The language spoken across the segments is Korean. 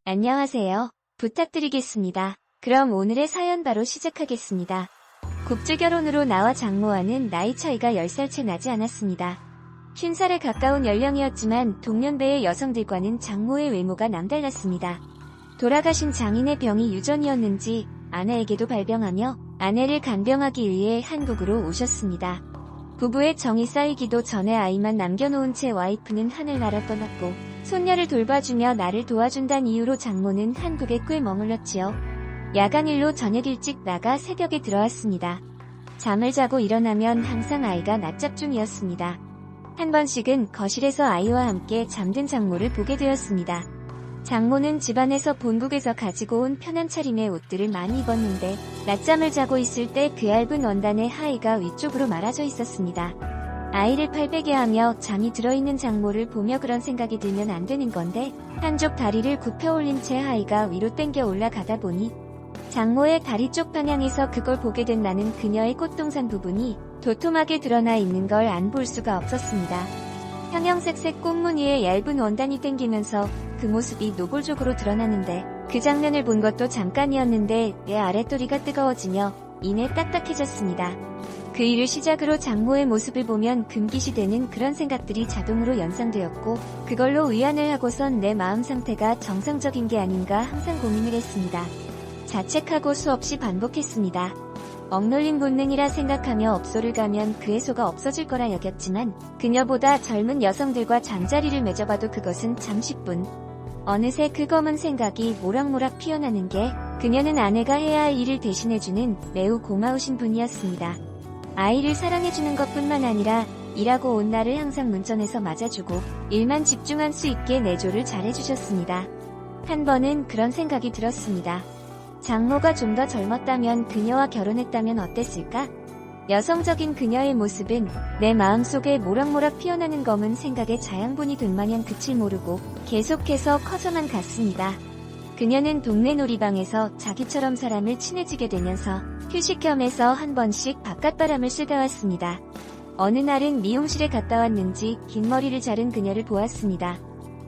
안녕하세요. 부탁드리겠습니다. 그럼 오늘의 사연 바로 시작하겠습니다. 국제결혼으로 나와 장모와는 나이 차이가 10살 채 나지 않았습니다. 50살에 가까운 연령이었지만 동년배의 여성들과는 장모의 외모가 남달랐습니다. 돌아가신 장인의 병이 유전이었는지 아내에게도 발병하며 아내를 간병하기 위해 한국으로 오셨습니다. 부부의 정이 쌓이기도 전에 아이만 남겨놓은 채 와이프는 하늘나라 떠났고 손녀를 돌봐주며 나를 도와준다는 이유로 장모는 한국에 꽤 머물렀지요. 야간 일로 저녁 일찍 나가 새벽에 들어왔습니다. 잠을 자고 일어나면 항상 아이가 낮잡 중이었습니다. 한 번씩은 거실에서 아이와 함께 잠든 장모를 보게 되었습니다. 장모는 집안에서 본국에서 가지고 온 편한 차림의 옷들을 많이 입었는데 낮잠을 자고 있을 때 그 얇은 원단의 하의가 위쪽으로 말아져 있었습니다. 아이를 팔베개 하며 잠이 들어있는 장모를 보며 그런 생각이 들면 안 되는 건데 한쪽 다리를 굽혀 올린 채 하의가 위로 당겨 올라가다 보니 장모의 다리 쪽 방향에서 그걸 보게 된 나는 그녀의 꽃동산 부분이 도톰하게 드러나 있는 걸 안 볼 수가 없었습니다. 형형색색 꽃무늬의 얇은 원단이 당기면서 그 모습이 노골적으로 드러나는데 그 장면을 본 것도 잠깐이었는데 내 아랫도리가 뜨거워지며 이내 딱딱해졌습니다. 그 일을 시작으로 장모의 모습을 보면 금기시되는 그런 생각들이 자동으로 연상되었고 그걸로 위안을 하고선 내 마음 상태가 정상적인 게 아닌가 항상 고민을 했습니다. 자책하고 수없이 반복했습니다. 억눌린 본능이라 생각하며 업소를 가면 그 해소가 없어질 거라 여겼지만 그녀보다 젊은 여성들과 잠자리를 맺어봐도 그것은 잠시뿐. 어느새 그 검은 생각이 모락모락 피어나는 게 그녀는 아내가 해야 할 일을 대신해주는 매우 고마우신 분이었습니다. 아이를 사랑해주는 것뿐만 아니라 일하고 온 날을 항상 문전에서 맞아주고 일만 집중할 수 있게 내조를 잘해주셨습니다. 한 번은 그런 생각이 들었습니다. 장모가 좀 더 젊었다면 그녀와 결혼했다면 어땠을까? 여성적인 그녀의 모습은 내 마음속에 모락모락 피어나는 검은 생각의 자양분이 된 마냥 끝을 모르고 계속해서 커져만 갔습니다. 그녀는 동네 놀이방에서 자기처럼 사람을 친해지게 되면서 휴식겸해서 한 번씩 바깥바람을 쐬다 왔습니다. 어느 날은 미용실에 갔다 왔는지 긴 머리를 자른 그녀를 보았습니다.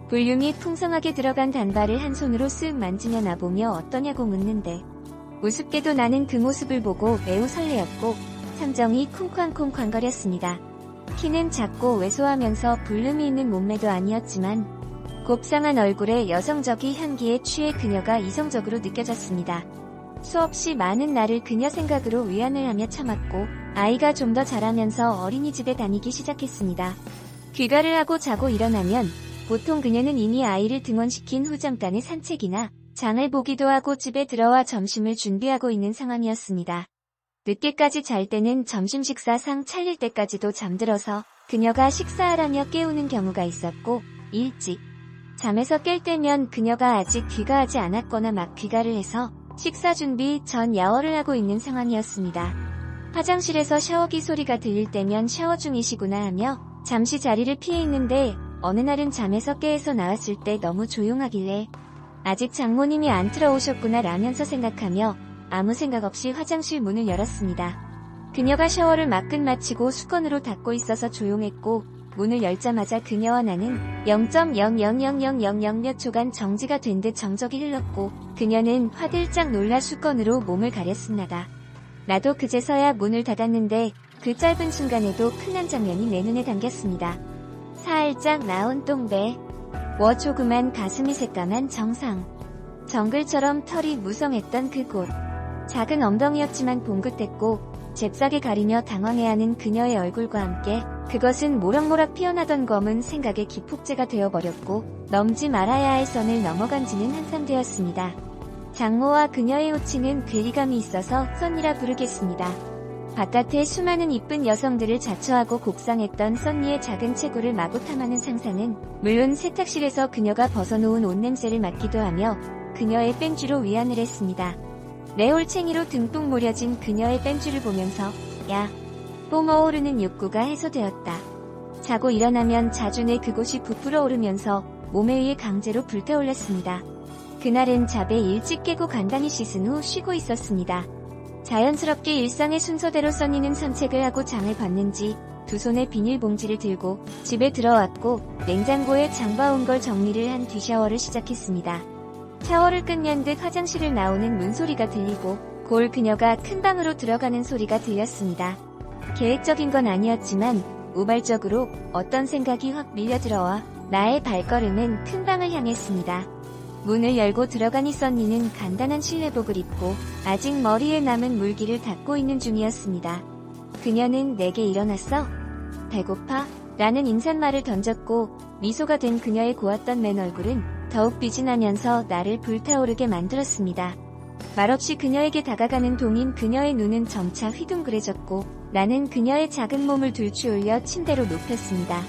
볼륨이 풍성하게 들어간 단발을 한 손으로 쓱 만지며 나보며 어떠냐고 묻는데 우습게도 나는 그 모습을 보고 매우 설레었고 삼정이 쿵쾅쿵쾅거렸습니다. 키는 작고 왜소하면서 볼륨이 있는 몸매도 아니었지만 곱상한 얼굴에 여성적인 향기에 취해 그녀가 이성적으로 느껴졌습니다. 수없이 많은 날을 그녀 생각으로 위안을 하며 참았고 아이가 좀 더 자라면서 어린이집에 다니기 시작했습니다. 귀가를 하고 자고 일어나면 보통 그녀는 이미 아이를 등원시킨 후 잠깐의 산책이나 장을 보기도 하고 집에 들어와 점심을 준비하고 있는 상황이었습니다. 늦게까지 잘 때는 점심 식사상 찰릴 때까지도 잠들어서 그녀가 식사하라며 깨우는 경우가 있었고 일찍 잠에서 깰 때면 그녀가 아직 귀가하지 않았거나 막 귀가를 해서 식사 준비 전 야월을 하고 있는 상황이었습니다. 화장실에서 샤워기 소리가 들릴 때면 샤워 중이시구나 하며 잠시 자리를 피해 있는데 어느 날은 잠에서 깨서 나왔을 때 너무 조용하길래 아직 장모님이 안 들어오셨구나 라면서 생각하며 아무 생각 없이 화장실 문을 열었습니다. 그녀가 샤워를 막 끝마치고 수건으로 닦고 있어서 조용했고 문을 열자마자 그녀와 나는 0.0000000 몇 초간 정지가 된 듯 정적이 흘렀고 그녀는 화들짝 놀라 수건으로 몸을 가렸습니다. 나도 그제서야 문을 닫았는데 그 짧은 순간에도 큰한 장면이 내 눈에 담겼습니다. 살짝 나온 똥배, 조그만 가슴이 새까만 정상, 정글처럼 털이 무성했던 그곳, 작은 엉덩이였지만 봉긋했고 잽싸게 가리며 당황해하는 그녀의 얼굴과 함께 그것은 모락모락 피어나던 검은 생각의 기폭제가 되어버렸고 넘지 말아야 할 선을 넘어간 지는 한참 되었습니다. 장모와 그녀의 호칭은 괴리감이 있어서 썬니라 부르겠습니다. 바깥에 수많은 이쁜 여성들을 자처하고 곡상했던 썬니의 작은 체구를 마구 탐하는 상상은 물론 세탁실에서 그녀가 벗어놓은 옷 냄새를 맡기도 하며 그녀의 뺀쥐로 위안을 했습니다. 내 올챙이로 듬뿍 모려진 그녀의 뺀쥐를 보면서 야, 뿜어오르는 욕구가 해소되었다. 자고 일어나면 자주 내 그곳이 부풀어 오르면서 몸에 의해 강제로 불타올랐습니다. 그날은 잠에 일찍 깨고 간단히 씻은 후 쉬고 있었습니다. 자연스럽게 일상의 순서대로 써니는 산책을 하고 장을 봤는지 두 손에 비닐봉지를 들고 집에 들어왔고 냉장고에 장봐온 걸 정리를 한 뒤 샤워를 시작했습니다. 샤워를 끝낸 듯 화장실을 나오는 문소리가 들리고 골 그녀가 큰 방으로 들어가는 소리가 들렸습니다. 계획적인 건 아니었지만 우발적으로 어떤 생각이 확 밀려들어와 나의 발걸음은 큰 방을 향했습니다. 문을 열고 들어가니 써니는 간단한 실내복을 입고 아직 머리에 남은 물기를 닦고 있는 중이었습니다. 그녀는 "내게 일어났어? 배고파?" 라는 인사말을 던졌고 미소가 된 그녀의 고왔던 맨 얼굴은 더욱 빛이 나면서 나를 불타오르게 만들었습니다. 말없이 그녀에게 다가가는 동인 그녀의 눈은 점차 휘둥그레졌고 나는 그녀의 작은 몸을 들추올려 침대로 눕혔습니다.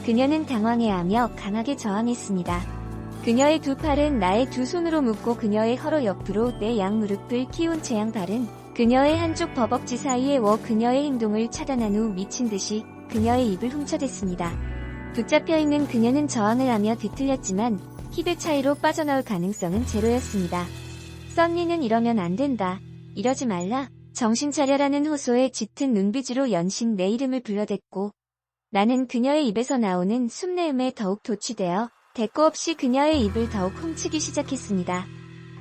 그녀는 당황해하며 강하게 저항했습니다. 그녀의 두 팔은 나의 두 손으로 묶고 그녀의 허리 옆으로 내 양무릎을 키운 채 양발은 그녀의 한쪽 버벅지 사이에 워 그녀의 행동을 차단한 후 미친 듯이 그녀의 입을 훔쳐댔습니다. 붙잡혀 있는 그녀는 저항을 하며 뒤틀렸지만 힙의 차이로 빠져나올 가능성은 제로였습니다. 써니는 "이러면 안 된다. 이러지 말라. 정신 차려라는 호소에 짙은 눈빛으로 연신 내 이름을 불러댔고 나는 그녀의 입에서 나오는 숨내음에 더욱 도취되어 대꾸 없이 그녀의 입을 더욱 훔치기 시작했습니다.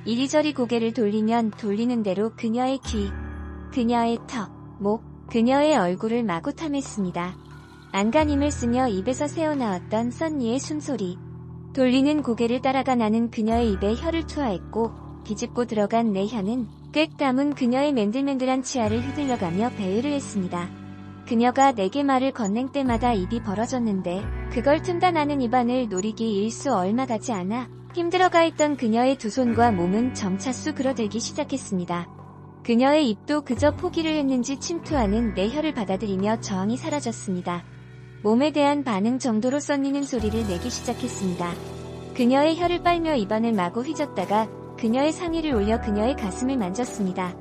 이리저리 고개를 돌리면 돌리는 대로 그녀의 귀, 그녀의 턱, 목, 그녀의 얼굴을 마구 탐했습니다. 안간힘을 쓰며 입에서 새어나왔던 써니의 숨소리. 돌리는 고개를 따라가 나는 그녀의 입에 혀를 투하했고 비집고 들어간 내 혀는 꽤 감은 그녀의 맨들맨들한 치아를 휘둘러가며 배회를 했습니다. 그녀가 내게 말을 건넨 때마다 입이 벌어졌는데 그걸 틈다 나는 입안을 노리기 일수 얼마 가지 않아 힘들어가 있던 그녀의 두 손과 몸은 점차 수그러들기 시작했습니다. 그녀의 입도 그저 포기를 했는지 침투하는 내 혀를 받아들이며 저항이 사라졌습니다. 몸에 대한 반응 정도로 써니는 소리를 내기 시작했습니다. 그녀의 혀를 빨며 입안을 마구 휘젓다가 그녀의 상의를 올려 그녀의 가슴을 만졌습니다.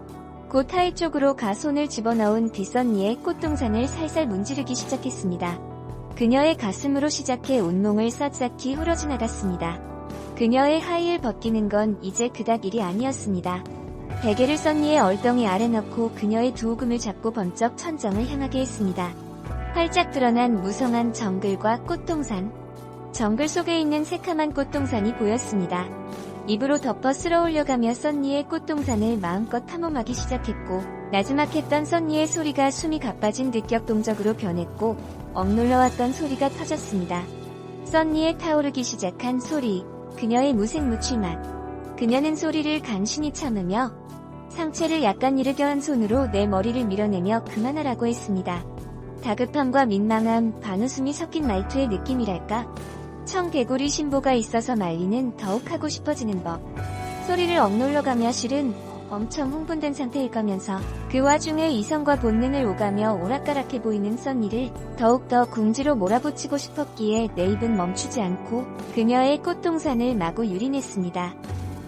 곧 하의 쪽으로 가 손을 집어넣은 뒤 써니의 꽃동산을 살살 문지르기 시작했습니다. 그녀의 가슴으로 시작해 온몸을 싹싹히 훑어지나갔습니다. 그녀의 하의를 벗기는 건 이제 그닥 일이 아니었습니다. 베개를 써니의 얼덩이 아래 넣고 그녀의 두 오금을 잡고 번쩍 천정을 향하게 했습니다. 활짝 드러난 무성한 정글과 꽃동산. 정글 속에 있는 새카만 꽃동산이 보였습니다. 입으로 덮어 쓸어 올려가며 써니의 꽃동산을 마음껏 탐험하기 시작했고 나지막했던 써니의 소리가 숨이 가빠진 늑격동적으로 변했고 억눌러왔던 소리가 터졌습니다. 써니의 타오르기 시작한 소리, 그녀의 무색무취맛. 그녀는 소리를 간신히 참으며 상체를 약간 이르게 한 손으로 내 머리를 밀어내며 그만하라고 했습니다. 다급함과 민망함, 반웃음이 섞인 말투의 느낌이랄까? 청개구리 신보가 있어서 말리는 더욱 하고 싶어지는 법. 소리를 억눌러가며 실은 엄청 흥분된 상태일 거면서 그 와중에 이성과 본능을 오가며 오락가락해 보이는 써니를 더욱더 궁지로 몰아붙이고 싶었기에 내 입은 멈추지 않고 그녀의 꽃동산을 마구 유린했습니다.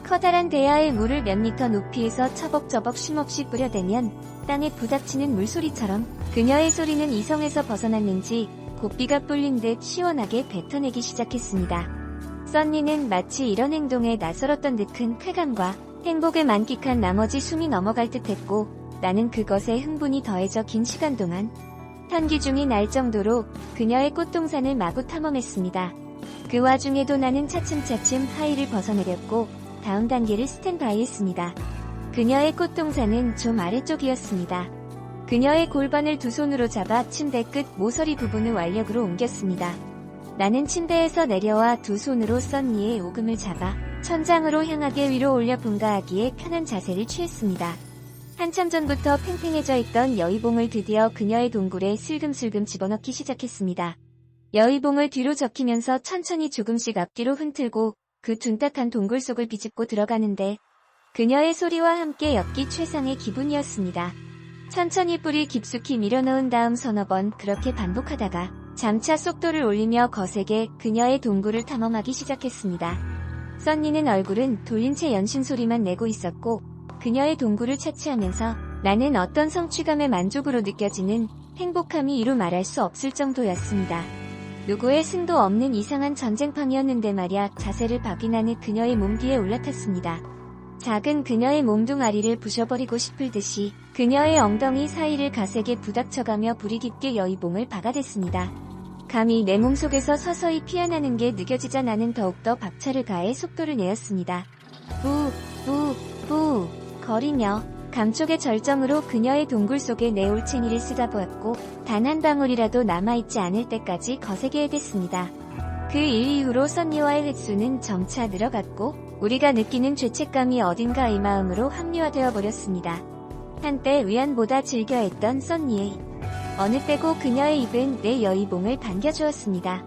커다란 대야의 물을 몇 미터 높이에서 처벅처벅 쉼없이 뿌려대면 땅에 부닥치는 물소리처럼 그녀의 소리는 이성에서 벗어났는지 고삐가 뿔린 듯 시원하게 뱉어내기 시작했습니다. 써니는 마치 이런 행동에 낯설었던 듯 큰 쾌감과 행복을 만끽한 나머지 숨이 넘어갈 듯했고 나는 그것에 흥분이 더해져 긴 시간 동안 현기중이 날 정도로 그녀의 꽃동산을 마구 탐험했습니다. 그 와중에도 나는 차츰차츰 하의를 벗어내렸고 다음 단계를 스탠바이했습니다. 그녀의 꽃동산은 좀 아래쪽이었습니다. 그녀의 골반을 두 손으로 잡아 침대 끝 모서리 부분을 완력으로 옮겼습니다. 나는 침대에서 내려와 두 손으로 써니의 오금을 잡아 천장으로 향하게 위로 올려 분가하기에 편한 자세를 취했습니다. 한참 전부터 팽팽해져 있던 여의봉을 드디어 그녀의 동굴에 슬금슬금 집어넣기 시작했습니다. 여의봉을 뒤로 적히면서 천천히 조금씩 앞뒤로 흔들고 그 둔탁한 동굴 속을 비집고 들어가는데 그녀의 소리와 함께 엮기 최상의 기분이었습니다. 천천히 뿌리 깊숙이 밀어넣은 다음 서너 번 그렇게 반복하다가 잠차 속도를 올리며 거세게 그녀의 동굴을 탐험하기 시작했습니다. 써니는 얼굴은 돌린 채 연신 소리만 내고 있었고 그녀의 동굴을 차치하면서 나는 어떤 성취감의 만족으로 느껴지는 행복함이 이루 말할 수 없을 정도였습니다. 누구의 승도 없는 이상한 전쟁판이었는데 말야 자세를 박인하는 그녀의 몸 뒤에 올라탔습니다. 작은 그녀의 몸뚱아리를 부셔버리고 싶을 듯이 그녀의 엉덩이 사이를 가색에 부닥쳐가며 불이 깊게 여의봉을 박아댔습니다. 감히 내 몸속에서 서서히 피어나는 게 느껴지자 나는 더욱더 박차를 가해 속도를 내었습니다. 뿌 거리며 감촉의 절정으로 그녀의 동굴 속에 내 올챙이를 쓰다보았고 단 한 방울이라도 남아있지 않을 때까지 거세게 해댔습니다. 그 일 이후로 선니와의 횟수는 점차 늘어갔고 우리가 느끼는 죄책감이 어딘가의 마음으로 합리화되어 버렸습니다. 한때 위안보다 즐겨했던 선니의 입. 어느 때고 그녀의 입은 내 여의봉을 반겨주었습니다.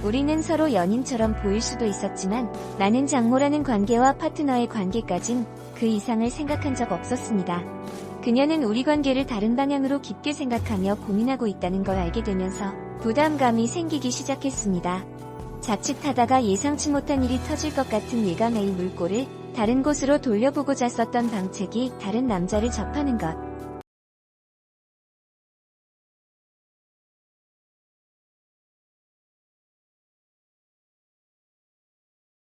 우리는 서로 연인처럼 보일 수도 있었지만 나는 장모라는 관계와 파트너의 관계까진 그 이상을 생각한 적 없었습니다. 그녀는 우리 관계를 다른 방향으로 깊게 생각하며 고민하고 있다는 걸 알게 되면서 부담감이 생기기 시작했습니다. 자칫하다가 예상치 못한 일이 터질 것 같은 예감의 물꼬를 다른 곳으로 돌려보고자 썼던 방책이 다른 남자를 접하는 것.